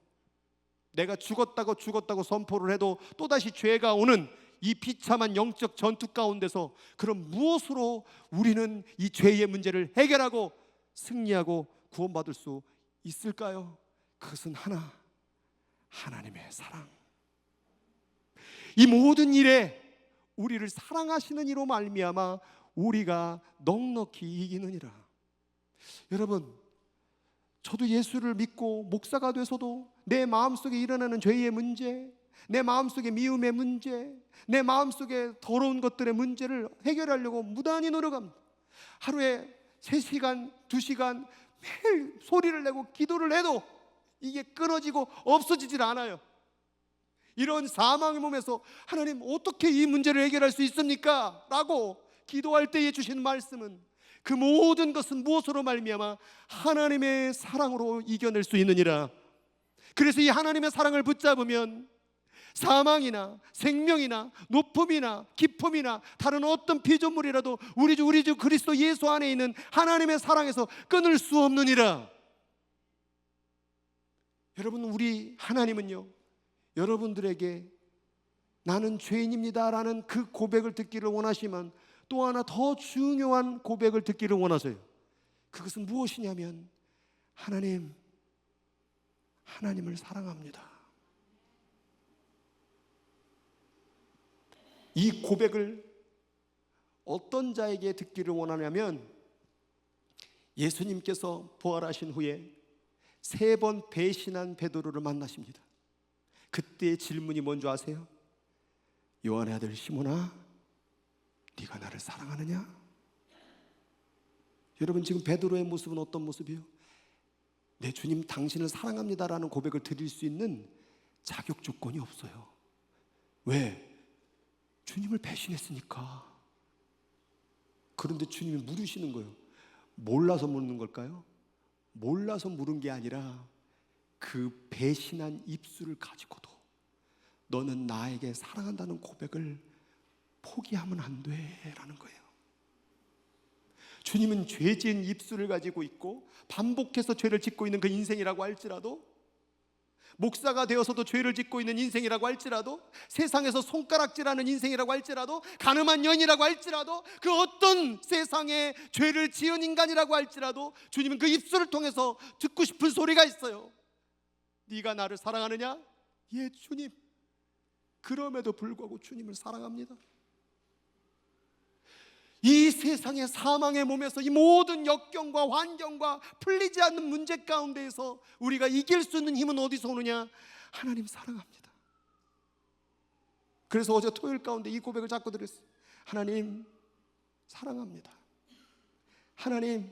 A: 내가 죽었다고 선포를 해도 또다시 죄가 오는 이 비참한 영적 전투 가운데서 그럼 무엇으로 우리는 이 죄의 문제를 해결하고 승리하고 구원받을 수 있을까요? 그것은 하나님의 사랑. 이 모든 일에 우리를 사랑하시는 이로 말미암아 우리가 넉넉히 이기느니라. 여러분 저도 예수를 믿고 목사가 돼서도 내 마음속에 일어나는 죄의 문제, 내 마음속에 미움의 문제, 내 마음속에 더러운 것들의 문제를 해결하려고 무단히 노력합니다. 하루에 3시간, 2시간 매일 소리를 내고 기도를 해도 이게 끊어지고 없어지질 않아요. 이런 사망의 몸에서 하나님 어떻게 이 문제를 해결할 수 있습니까? 라고 기도할 때에 주신 말씀은 그 모든 것은 무엇으로 말미암아 하나님의 사랑으로 이겨낼 수 있느니라. 그래서 이 하나님의 사랑을 붙잡으면 사망이나 생명이나 높음이나 깊음이나 다른 어떤 피조물이라도 우리 주 그리스도 예수 안에 있는 하나님의 사랑에서 끊을 수 없느니라. 여러분 우리 하나님은요 여러분들에게 나는 죄인입니다 라는 그 고백을 듣기를 원하시면 또 하나 더 중요한 고백을 듣기를 원하세요. 그것은 무엇이냐면 하나님을 사랑합니다. 이 고백을 어떤 자에게 듣기를 원하냐면 예수님께서 부활하신 후에 3번 배신한 베드로를 만나십니다. 그때의 질문이 뭔지 아세요? 요한의 아들 시몬아, 네가 나를 사랑하느냐? 여러분, 지금 베드로의 모습은 어떤 모습이에요? 내 주님 당신을 사랑합니다라는 고백을 드릴 수 있는 자격 조건이 없어요. 왜? 주님을 배신했으니까. 그런데 주님이 물으시는 거예요. 몰라서 묻는 걸까요? 몰라서 물은 게 아니라 그 배신한 입술을 가지고도 너는 나에게 사랑한다는 고백을 포기하면 안 돼 라는 거예요. 주님은 죄 지은 입술을 가지고 있고 반복해서 죄를 짓고 있는 그 인생이라고 할지라도, 목사가 되어서도 죄를 짓고 있는 인생이라고 할지라도, 세상에서 손가락질하는 인생이라고 할지라도, 가늠한 년이라고 할지라도, 그 어떤 세상에 죄를 지은 인간이라고 할지라도 주님은 그 입술을 통해서 듣고 싶은 소리가 있어요. 네가 나를 사랑하느냐? 예, 주님. 그럼에도 불구하고 주님을 사랑합니다. 이 세상의 사망의 몸에서 이 모든 역경과 환경과 풀리지 않는 문제 가운데에서 우리가 이길 수 있는 힘은 어디서 오느냐? 하나님 사랑합니다. 그래서 어제 토요일 가운데 이 고백을 자꾸 드렸어요. 하나님 사랑합니다. 하나님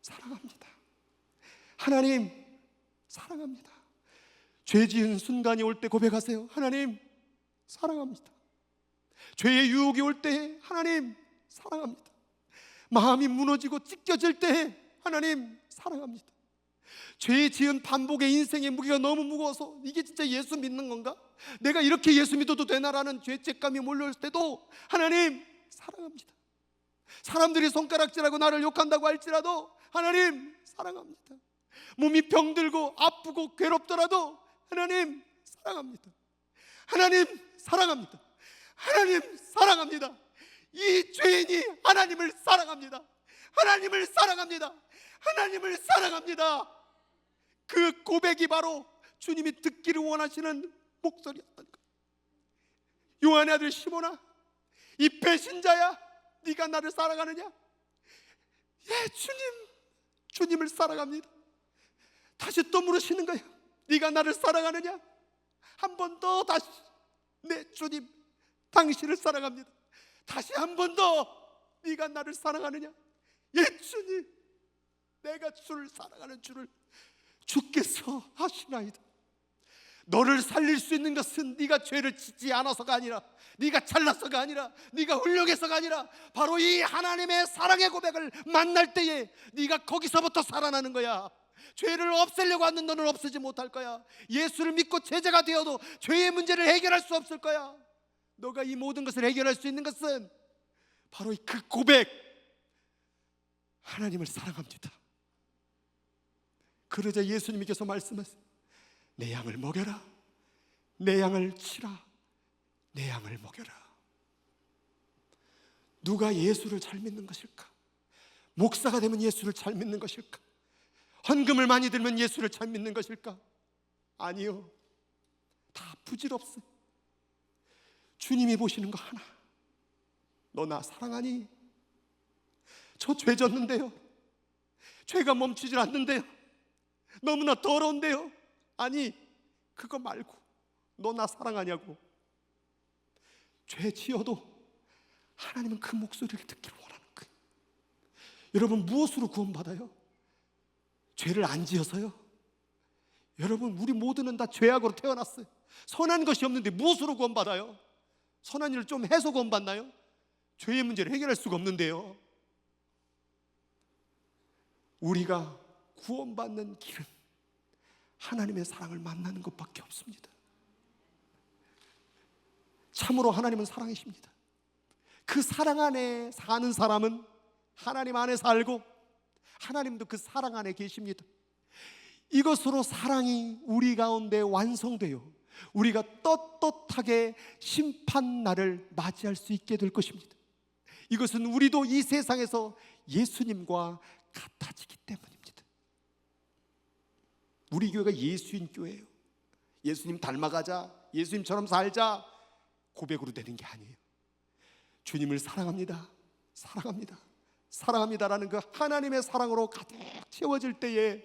A: 사랑합니다. 하나님 사랑합니다. 죄 지은 순간이 올 때 고백하세요. 하나님 사랑합니다. 죄의 유혹이 올 때 하나님 사랑합니다. 마음이 무너지고 찢겨질 때 하나님 사랑합니다. 죄 지은 반복의 인생의 무게가 너무 무거워서 이게 진짜 예수 믿는 건가? 내가 이렇게 예수 믿어도 되나라는 죄책감이 몰려올 때도 하나님 사랑합니다. 사람들이 손가락질하고 나를 욕한다고 할지라도 하나님 사랑합니다. 몸이 병들고 아프고 괴롭더라도 하나님 사랑합니다. 하나님 사랑합니다. 하나님 사랑합니다. 이 죄인이 하나님을 사랑합니다. 하나님을 사랑합니다. 하나님을 사랑합니다. 그 고백이 바로 주님이 듣기를 원하시는 목소리였던 거예요. 요한의 아들 시몬아, 이 배신자야, 네가 나를 사랑하느냐? 예, 주님을 사랑합니다. 다시 또 물으시는 거예요. 네가 나를 사랑하느냐? 한 번 더 다시, 네 주님, 당신을 사랑합니다. 다시 한 번 더, 네가 나를 사랑하느냐? 예, 주님, 내가 주를 사랑하는 줄을 주께서 아시나이다. 너를 살릴 수 있는 것은 네가 죄를 짓지 않아서가 아니라, 네가 잘나서가 아니라, 네가 훌륭해서가 아니라 바로 이 하나님의 사랑의 고백을 만날 때에 네가 거기서부터 살아나는 거야. 죄를 없애려고 하는 너는 없애지 못할 거야. 예수를 믿고 제자가 되어도 죄의 문제를 해결할 수 없을 거야. 너가 이 모든 것을 해결할 수 있는 것은 바로 그 고백, 하나님을 사랑합니다. 그러자 예수님께서 말씀하세요. 내 양을 먹여라. 내 양을 치라. 내 양을 먹여라. 누가 예수를 잘 믿는 것일까? 목사가 되면 예수를 잘 믿는 것일까? 헌금을 많이 들면 예수를 잘 믿는 것일까? 아니요, 다 부질없어. 주님이 보시는 거 하나. 너 나 사랑하니? 저 죄 졌는데요. 죄가 멈추질 않는데요. 너무나 더러운데요. 아니, 그거 말고 너 나 사랑하냐고. 죄 지어도 하나님은 그 목소리를 듣기를 원하는 거예요. 여러분, 무엇으로 구원받아요? 죄를 안 지어서요? 여러분, 우리 모두는 다 죄악으로 태어났어요. 선한 것이 없는데 무엇으로 구원받아요? 선한 일을 좀 해서 구원받나요? 죄의 문제를 해결할 수가 없는데요. 우리가 구원받는 길은 하나님의 사랑을 만나는 것밖에 없습니다. 참으로 하나님은 사랑이십니다. 그 사랑 안에 사는 사람은 하나님 안에 살고 하나님도 그 사랑 안에 계십니다. 이것으로 사랑이 우리 가운데 완성되어 우리가 떳떳하게 심판날을 맞이할 수 있게 될 것입니다. 이것은 우리도 이 세상에서 예수님과 같아지기 때문입니다. 우리 교회가 예수인 교회예요. 예수님 닮아가자, 예수님처럼 살자 고백으로 되는 게 아니에요. 주님을 사랑합니다, 사랑합니다, 사랑합니다라는 그 하나님의 사랑으로 가득 채워질 때에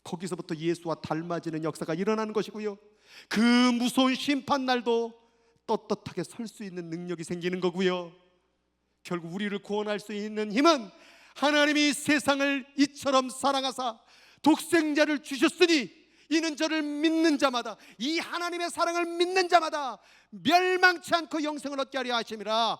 A: 거기서부터 예수와 닮아지는 역사가 일어나는 것이고요, 그 무서운 심판날도 떳떳하게 설 수 있는 능력이 생기는 거고요. 결국 우리를 구원할 수 있는 힘은 하나님이 세상을 이처럼 사랑하사 독생자를 주셨으니 이는 저를 믿는 자마다, 이 하나님의 사랑을 믿는 자마다 멸망치 않고 영생을 얻게 하려 하심이라.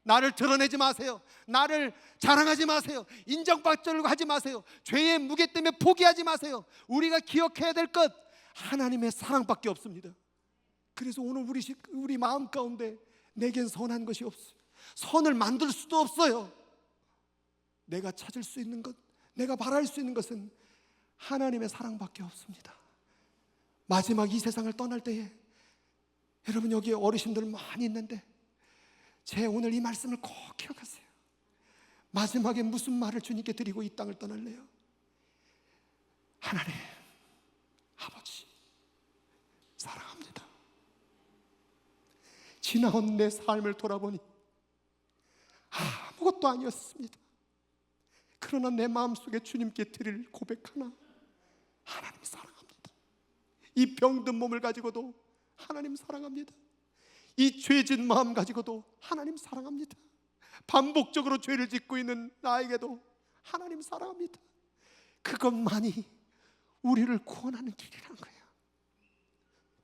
A: 나를 드러내지 마세요. 나를 자랑하지 마세요. 인정받으려고 하지 마세요. 죄의 무게 때문에 포기하지 마세요. 우리가 기억해야 될 것, 하나님의 사랑밖에 없습니다. 그래서 오늘 우리 마음 가운데 내겐 선한 것이 없어요. 선을 만들 수도 없어요. 내가 찾을 수 있는 것, 내가 바랄 수 있는 것은 하나님의 사랑밖에 없습니다. 마지막 이 세상을 떠날 때에, 여러분 여기 어르신들 많이 있는데 제 오늘 이 말씀을 꼭 기억하세요. 마지막에 무슨 말을 주님께 드리고 이 땅을 떠날래요? 하나님, 아버지 사랑합니다. 지나온 내 삶을 돌아보니 아무것도 아니었습니다. 그러나 내 마음속에 주님께 드릴 고백 하나, 하나님 사랑합니다. 이 병든 몸을 가지고도 하나님 사랑합니다. 이 죄진 마음 가지고도 하나님 사랑합니다. 반복적으로 죄를 짓고 있는 나에게도 하나님 사랑합니다. 그것만이 우리를 구원하는 길이라는 거예요.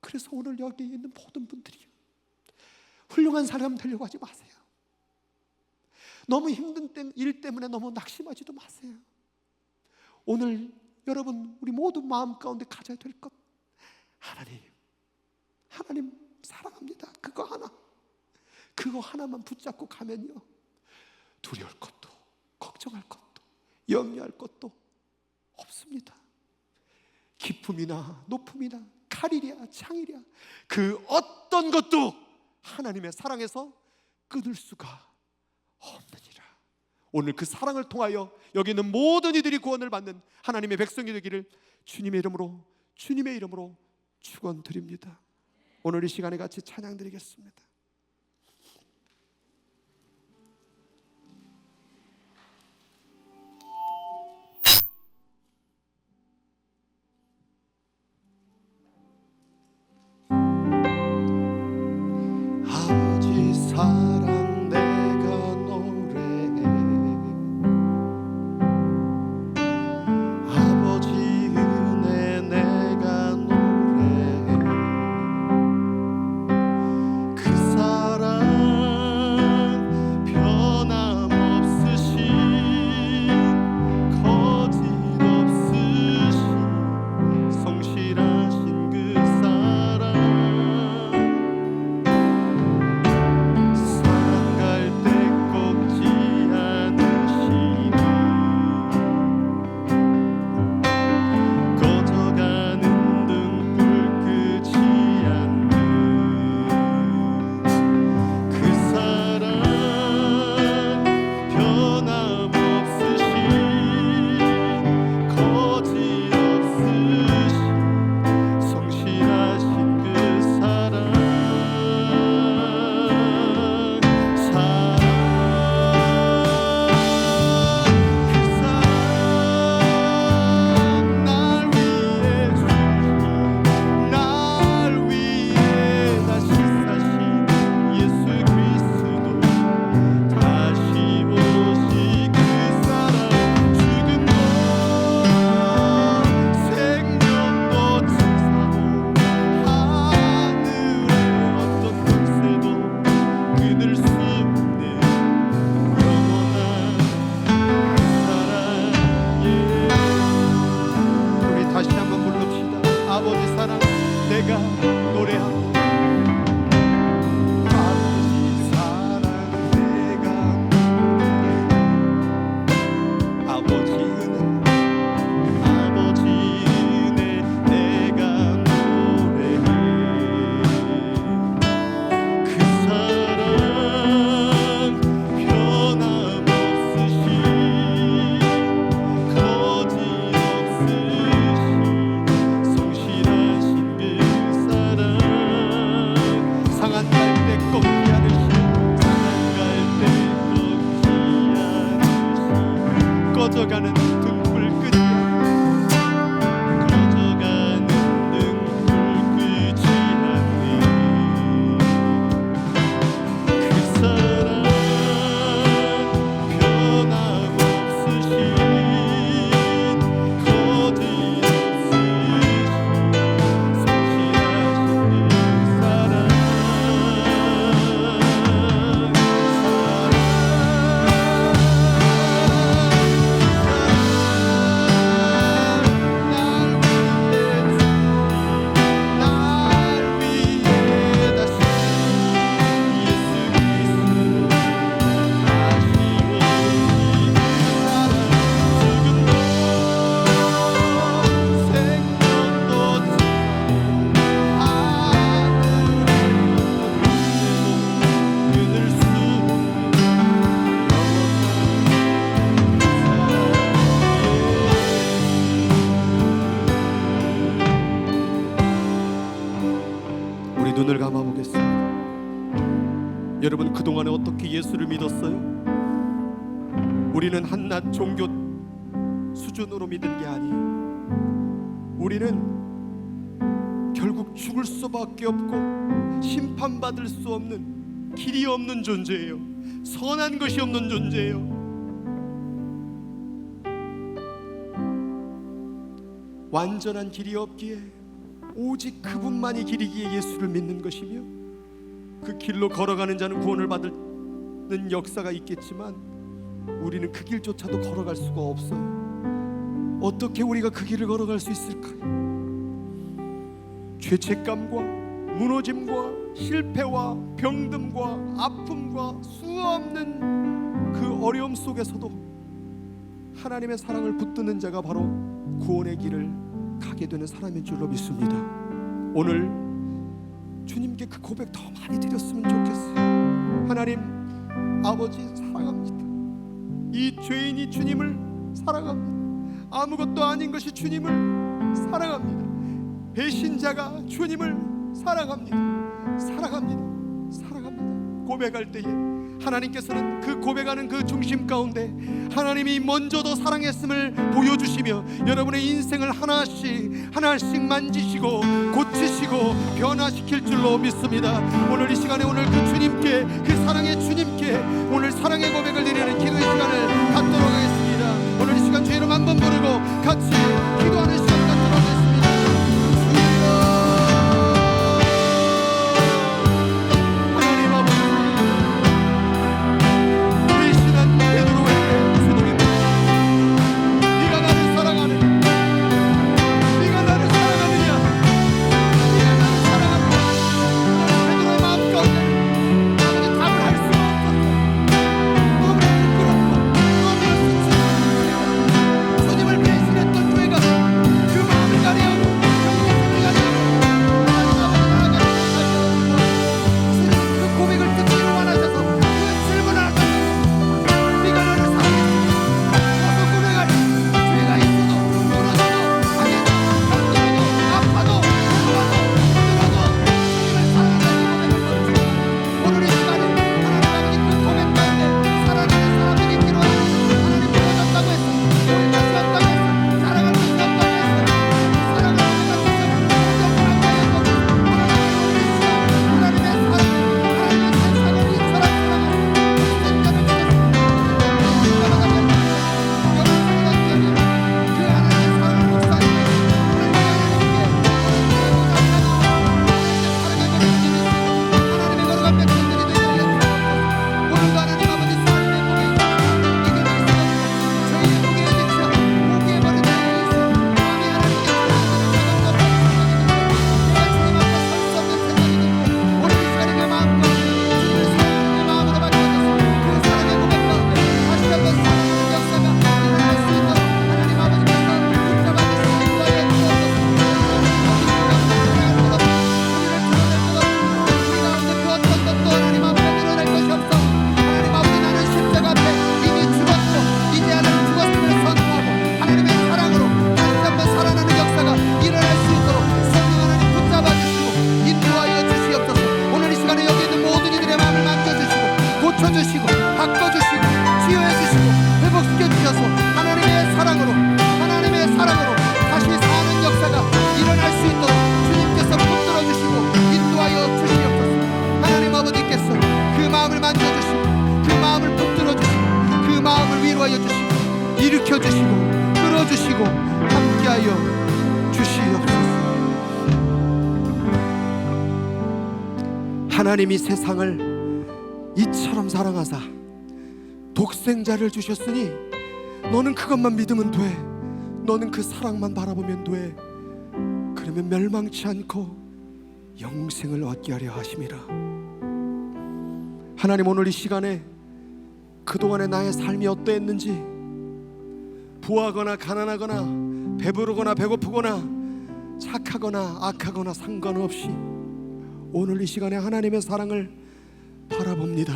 A: 그래서 오늘 여기 있는 모든 분들이 훌륭한 사람 되려고 하지 마세요. 너무 힘든 일 때문에 너무 낙심하지도 마세요. 오늘 여러분 우리 모두 마음 가운데 가져야 될 것, 하나님 사랑합니다. 그거 하나만 붙잡고 가면요, 두려울 것도 걱정할 것도 염려할 것도 없습니다. 기쁨이나 높음이나 칼이랴 창이랴 그 어떤 것도 하나님의 사랑에서 끊을 수가 없느니라. 오늘 그 사랑을 통하여 여기 있는 모든 이들이 구원을 받는 하나님의 백성이 되기를 주님의 이름으로 축원드립니다. 오늘 이 시간에 같이 찬양 드리겠습니다. 아버지 사랑 내가 노래해, 아버지 은혜 내가 노래해. 그 사랑 변함없으신, 거짓없으신, 성실하신 그 사랑, 사랑갈 때 꺾지 않으시니, 꺼져가는 등불 끄지 않는 그 사랑, 변함없으신, 거짓없으신, 성실하신 그 사랑, 날 위해 다시 사신 예수 그리스도, 다시 오신 그 사랑, 죽음도 생명도 천사도 하늘의 어떤 권세도 끊을 수 없는 영원한 사랑. 우리 다시 한번 부릅시다. 아버지 사랑 내가 노래하고, 아버지 사랑 내가 노래해, 아버지 은혜 내가 노래해. 그 사랑 변함없으신, 거짓없으신, 성실하신 그 사랑, 상한 갈 때 꺾지 않으신, 상한 갈 때 꺾지 않으신, 꺼져가는 등불 끄지 않는, 꺼져가는 등불 끄지 여러분, 그동안에 어떻게 예수를 믿었어요? 우리는 한낱 종교 수준으로 믿은 게 아니에요. 우리는 결국 죽을 수밖에 없고 심판받을 수 없는, 길이 없는 존재예요. 선한 것이 없는 존재예요. 완전한 길이 없기에 오직 그분만이 길이기에 예수를 믿는 것이며, 그 길로 걸어가는 자는 구원을 받는 역사가 있겠지만 우리는 그 길조차도 걸어갈 수가 없어요. 어떻게 우리가 그 길을 걸어갈 수 있을까요? 죄책감과 무너짐과 실패와 병듦과 아픔과 수없는 그 어려움 속에서도 하나님의 사랑을 붙드는 자가 바로 구원의 길을 가게 되는 사람인 줄로 믿습니다. 오늘 주님께 그 고백 더 많이 드렸으면 좋겠어요. 하나님 아버지 사랑합니다. 이 죄인이 주님을 사랑합니다. 아무것도 아닌 것이 주님을 사랑합니다. 배신자가 주님을 사랑합니다. 사랑합니다. 사랑합니다. 고백할 때에 하나님께서는 그 고백하는 그 중심 가운데 하나님이 먼저 더 사랑했음을 보여주시며 여러분의 인생을 하나씩 하나씩 만지시고 고치시고 변화시킬 줄로 믿습니다. 오늘 이 시간에 오늘 그 주님께, 그 사랑의 주님께 오늘 사랑의 고백을 드리는 기도의 시간을 갖도록 하겠습니다. 오늘 이 시간 주의 이름 한번 부르고 같이 기도하는 시간 갖도록 하겠습니다. 일으켜주시고 끌어주시고 함께하여 주시옵소서. 하나님이 세상을 이처럼 사랑하사 독생자를 주셨으니 너는 그것만 믿으면 돼. 너는 그 사랑만 바라보면 돼. 그러면 멸망치 않고 영생을 얻게 하려 하심이라. 하나님, 오늘 이 시간에 그동안의 나의 삶이 어떠했는지, 부하거나 가난하거나 배부르거나 배고프거나 착하거나 악하거나 상관없이 오늘 이 시간에 하나님의 사랑을 바라봅니다.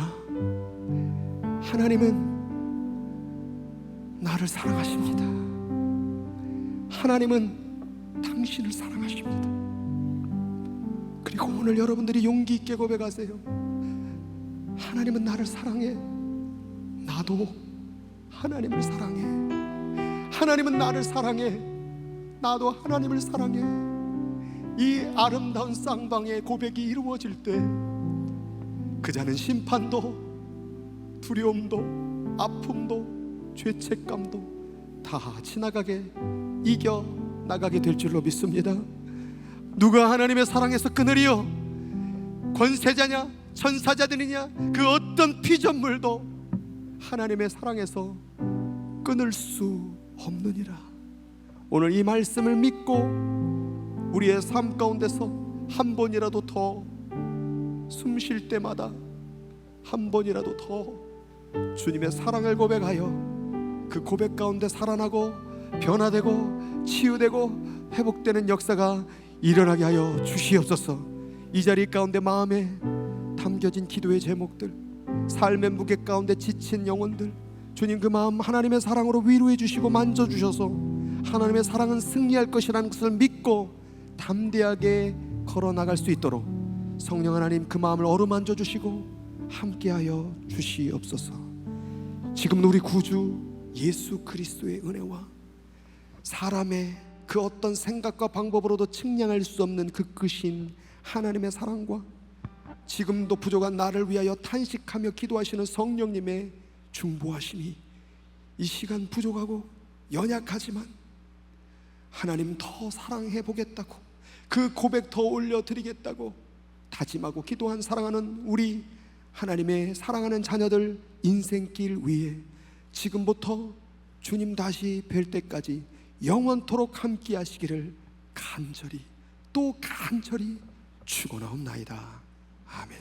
A: 하나님은 나를 사랑하십니다. 하나님은 당신을 사랑하십니다. 그리고 오늘 여러분들이 용기 있게 고백하세요. 하나님은 나를 사랑해. 나도 하나님을 사랑해. 하나님은 나를 사랑해. 나도 하나님을 사랑해. 이 아름다운 쌍방의 고백이 이루어질 때 그 자는 심판도 두려움도 아픔도 죄책감도 다 지나가게 이겨 나가게 될 줄로 믿습니다. 누가 하나님의 사랑에서 끊으리요? 권세자냐 천사자들이냐 그 어떤 피조물도 하나님의 사랑에서 끊을 수 없느니라. 오늘 이 말씀을 믿고 우리의 삶 가운데서 한 번이라도 더 숨 쉴 때마다 한 번이라도 더 주님의 사랑을 고백하여 그 고백 가운데 살아나고 변화되고 치유되고 회복되는 역사가 일어나게 하여 주시옵소서. 이 자리 가운데 마음에 담겨진 기도의 제목들, 삶의 무게 가운데 지친 영혼들, 주님 그 마음 하나님의 사랑으로 위로해 주시고 만져주셔서 하나님의 사랑은 승리할 것이라는 것을 믿고 담대하게 걸어나갈 수 있도록 성령 하나님 그 마음을 어루만져 주시고 함께하여 주시옵소서. 지금 우리 구주 예수 그리스도의 은혜와 사람의 그 어떤 생각과 방법으로도 측량할 수 없는 그 크신 하나님의 사랑과 지금도 부족한 나를 위하여 탄식하며 기도하시는 성령님의 중보하심이 이 시간 부족하고 연약하지만 하나님 더 사랑해 보겠다고 그 고백 더 올려드리겠다고 다짐하고 기도한 사랑하는 우리 하나님의 사랑하는 자녀들 인생길 위에 지금부터 주님 다시 뵐 때까지 영원토록 함께 하시기를 간절히 또 간절히 축원하옵나이다. 아멘.